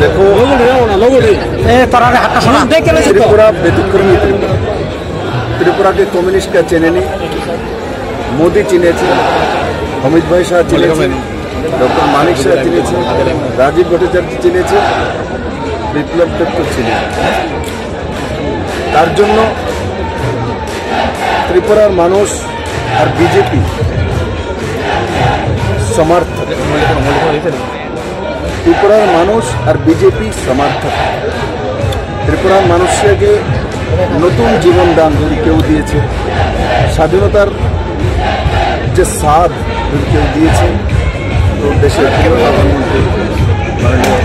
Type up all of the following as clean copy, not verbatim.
দেখো ত্রিপুরা ব্যতিক্রমী ত্রিপুরাকে কমিউনিস্টরা চেনেনি, মোদি চিনেছে, অমিত ভাই শাহ চিনেছেন, ডক্টর মানিক শাহ চিনেছেন, রাজীব ভট্টাচার্য চিনেছে, বিপ্লব দত্ত ছিলেন। তার জন্য ত্রিপুরার মানুষ আর বিজেপি সমর্থক, ত্রিপুরার মানুষ আর বিজেপি সমর্থক। ত্রিপুরার মানুষকে নতুন জীবন দান কেউ দিয়েছে, স্বাধীনতার যে স্বাদ কেউ দিয়েছে, তো দেশের প্রধানমন্ত্রী মাননীয়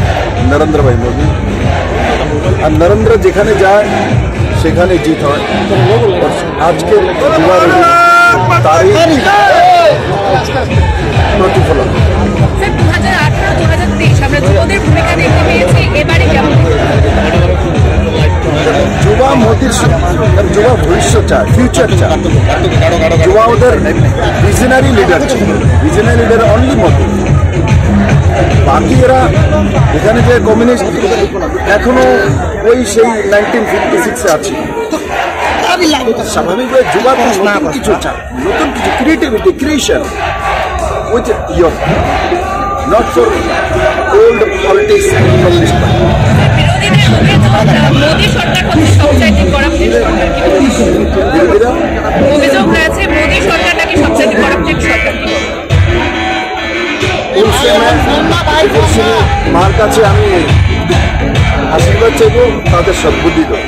নরেন্দ্র ভাই মোদী। আর নরেন্দ্র যেখানে যায় সেখানে জিত হয়। আজকে তারই প্রতিফলন। যুবা মোদীর যুবা ভবিষ্যৎ চায়, ফিউচার চায়। যুবা ওদের ভিজনারি লিডার ছিল, ভিজনারি লিডার অনলি মোদী। বাকি এরা এখানে যে কমিউনিস্ট এখনো ওই সেই 1956 আছে। স্বাভাবিকভাবে যুবা নতুন কিছু চায়, নতুন কিছু creativity, creation with young, not for old politics. মার কাছে আমি আশীর্বাদ চাইব, তাদের সদ্বুদ্ধি দেব।